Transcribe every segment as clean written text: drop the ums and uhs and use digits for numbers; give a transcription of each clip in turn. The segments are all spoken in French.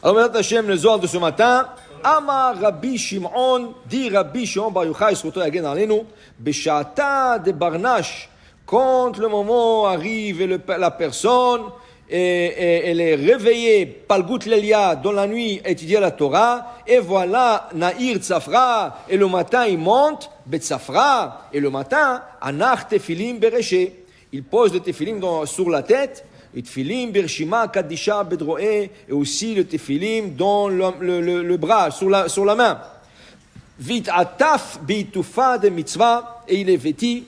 Alors, Bezrat Hashem, le Zohar de ce matin, Amar Rabbi Shimon, dit Rabbi Shimon Bar Yochai, surtout Yagen Alenu, Beshata de Barnash, quand le moment arrive et la personne elle est réveillée, Palgut Lelia, dans la nuit, étudier la Torah, et voilà, Naïr Tzafra, et le matin il monte, Betzafra, et le matin, Anach Tefilim Bereché, il pose le Tefilim sur la tête, et Tefilim Bershima Kadisha Bedroé, et aussi le Tefilim dans le bras, sur la main. Vit Ataf Beitufa de Mitzvah, et il est vêtu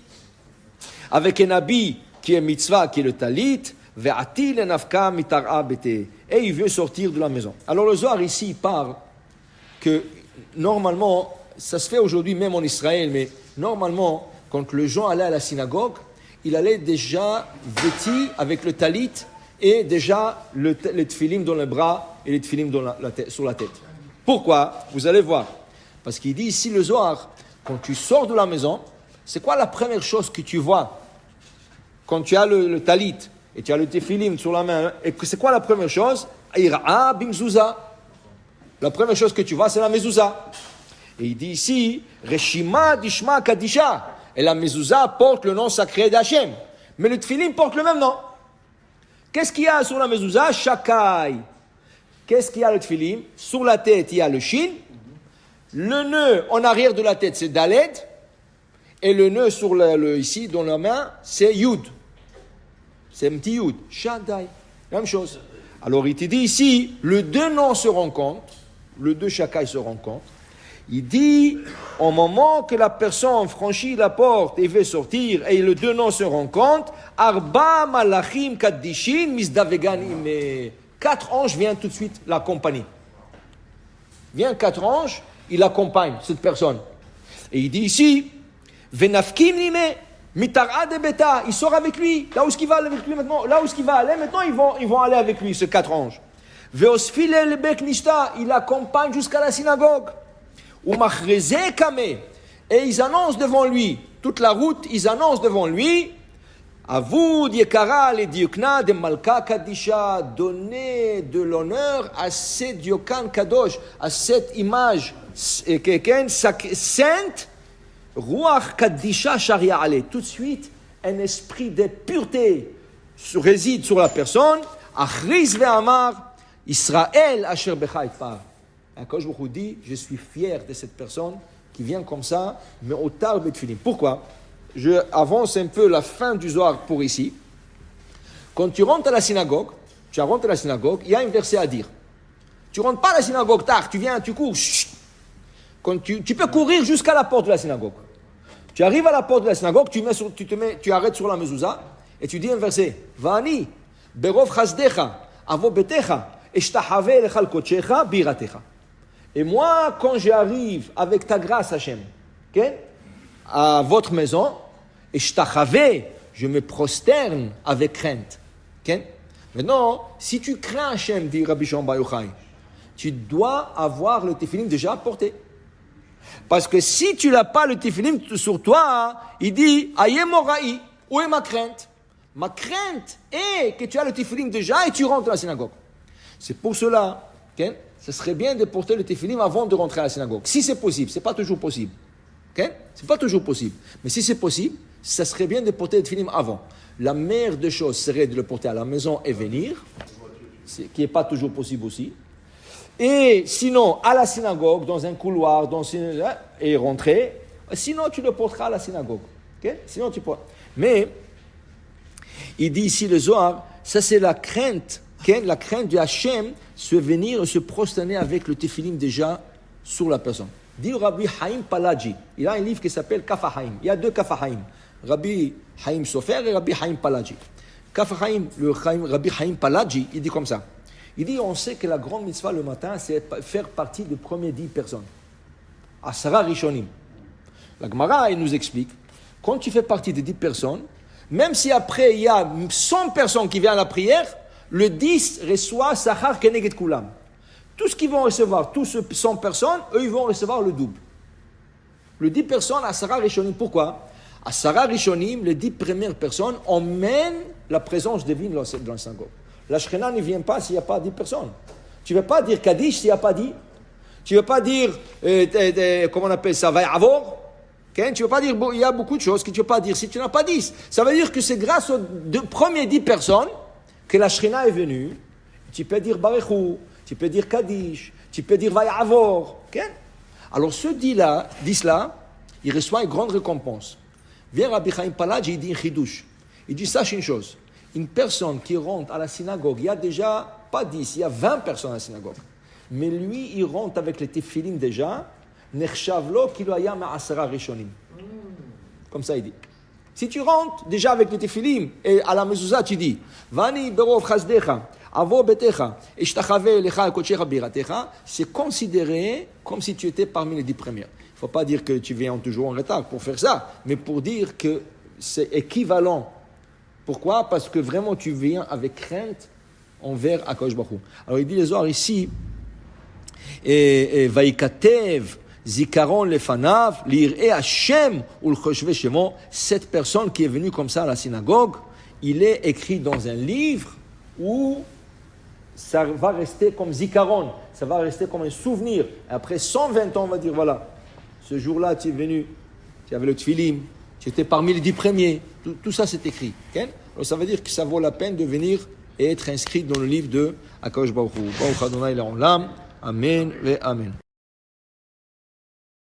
avec un habit qui est Mitzvah, qui est le Talit, et il veut sortir de la maison. Alors le Zohar ici parle que normalement, ça se fait aujourd'hui même en Israël, mais normalement, quand le gens allait à la synagogue, il allait déjà vêtu avec le talit et déjà le tfilim dans le bras et le tfilim sur la tête. Pourquoi? Vous allez voir. Parce qu'il dit ici le Zohar, quand tu sors de la maison, c'est quoi la première chose que tu vois quand tu as le talit et tu as le tefilim sur la main, et c'est quoi la première chose? Ira bimzouza. La première chose que tu vois, c'est la mezouza. Et il dit ici, Reshima dishma kadisha. Et la mezouza porte le nom sacré d'Hachem. Mais le tefilim porte le même nom. Qu'est-ce qu'il y a sur la mezouza? Shakai. Qu'est-ce qu'il y a le tefilim? Sur la tête, il y a le shin. Le nœud en arrière de la tête, c'est daled. Et le nœud sur ici, dans la main, c'est yud. C'est un petit yud, Shaddai, même chose. Alors il te dit ici, les deux noms se rencontrent, les deux shakai se rencontrent. Il dit, au moment que la personne franchit la porte et veut sortir, et les deux noms se rencontrent, Arba malachim kaddishin misdaveganim. 4 anges viennent tout de suite l'accompagner. Viennent 4 anges, ils l'accompagnent, cette personne. Et il dit ici, Venafkim lime. Mitara de beta, il sort avec lui. Là où est-ce qu'il va aller avec lui maintenant? Là où est-ce qu'il va aller maintenant, ils vont aller avec lui, ces 4 anges. Veosfile le bek nishta, il l'accompagne jusqu'à la synagogue. Umachreze kame, et ils annoncent devant lui, toute la route, ils annoncent devant lui, Avud yekara le diokna de malka kadisha, donnez de l'honneur à cette diokan kadosh, à cette image sainte, Ruach Kaddisha Sharia Ale. Tout de suite, un esprit de pureté réside sur la personne. Achriz ve'amar, Israël asher becha itpar. Quand je vous dis, je suis fier de cette personne qui vient comme ça, mais au tar betfilim. Pourquoi? Je avance un peu la fin du Zohar pour ici. Quand tu rentres à la synagogue, il y a un verset à dire. Tu rentres pas à la synagogue tard, tu viens, tu cours. Chut. Quand tu peux courir jusqu'à la porte de la synagogue. Tu arrives à la porte de la synagogue, tu arrêtes sur la mezouza et tu dis un verset. Vani, berov chasdecha, avo betecha, eshtahave lechal kochecha, biratecha. Et moi, quand j'arrive avec ta grâce, Hachem, okay, à votre maison, eshtahave, je me prosterne avec crainte. Okay? Maintenant, si tu crains Hachem, dit Rabbi Shimon Bar Yochai, tu dois avoir le tefilim déjà apporté. Parce que si tu n'as pas le tefilim sur toi, il dit, Ayem Moraï, où est ma crainte? Ma crainte est que tu as le tefilim déjà et tu rentres à la synagogue. C'est pour cela, okay, ce serait bien de porter le tefilim avant de rentrer à la synagogue. Si c'est possible, ce n'est pas toujours possible. Okay? Ce n'est pas toujours possible. Mais si c'est possible, ça serait bien de porter le tefilim avant. La meilleure des choses serait de le porter à la maison et venir, qui n'est pas toujours possible aussi. Et sinon, à la synagogue, dans un couloir, et rentrer. Sinon, tu le porteras à la synagogue. Okay? Sinon, tu portes. Mais, il dit ici le Zohar, ça c'est la crainte, okay? La crainte de Hachem, se venir et se prosterner avec le tefilim déjà sur la personne. Dit Rabbi Haïm Palaji. Il a un livre qui s'appelle Kaf HaHaïm. Il y a 2 Kaf HaHaïm. Rabbi Haïm Sofer et Rabbi Haïm Palaji. Kaf HaHaïm, Rabbi Haïm Palaji, il dit comme ça. Il dit, on sait que la grande mitzvah le matin, c'est faire partie des premiers 10 personnes. Asara Rishonim. La Gemara, il nous explique, quand tu fais partie des 10 personnes, même si après il y a 100 personnes qui viennent à la prière, le 10 reçoit Sachar Keneged Kulam. Tout ce qu'ils vont recevoir, tous ces 100 personnes, eux, ils vont recevoir le double. Le 10 personnes, Asara Rishonim. Pourquoi? Asara Rishonim, les 10 premières personnes, emmènent la présence divine dans la synagogue. La Shekhinah ne vient pas s'il n'y a pas 10 personnes. Tu ne veux pas dire Kaddish s'il n'y a pas dit. Tu ne veux pas dire, comment on appelle ça, Vayavor. Okay? Tu ne veux pas dire, il y a beaucoup de choses que tu ne veux pas dire si tu n'as pas dit. Ça veut dire que c'est grâce aux premières 10 personnes que la Shrina est venue. Tu peux dire Barechou, tu peux dire Kaddish, tu peux dire Vayavor. Okay? Alors ceux disent-là, il reçoit une grande récompense. Vient Rabbi Chaim Palaj et il dit un chidouche. Il dit, sache une chose, une personne qui rentre à la synagogue, il y a déjà, pas 10, il y a 20 personnes à la synagogue. Mais lui, il rentre avec les tefilin déjà, nechshavlo kiloya ma'asara rishonim. Comme ça, il dit. Si tu rentres déjà avec les tefilin, et à la mezouza, tu dis, Vani berov chazdecha, avo betecha, ishtachave lecha kochecha biratecha, c'est considéré comme si tu étais parmi les 10 premières. Il ne faut pas dire que tu viens toujours en retard pour faire ça, mais pour dire que c'est équivalent. Pourquoi? Parce que vraiment tu viens avec crainte envers Akadosh Baruch Hu. Alors il dit les Zohar ici, Vaikatev zikaron lefanav lir'e Hashem ulchoshve shemo. Cette personne qui est venue comme ça à la synagogue, il est écrit dans un livre où ça va rester comme zikaron, ça va rester comme un souvenir. Après 120 ans, on va dire voilà. Ce jour-là, tu es venu, tu avais le tfilim, tu étais parmi les 10 premiers. Tout ça, c'est écrit. Okay? Alors, ça veut dire que ça vaut la peine de venir et être inscrit dans le livre de Akadosh Baruch Hu. Baruch Adonai Le'olam. Amen ve Amen.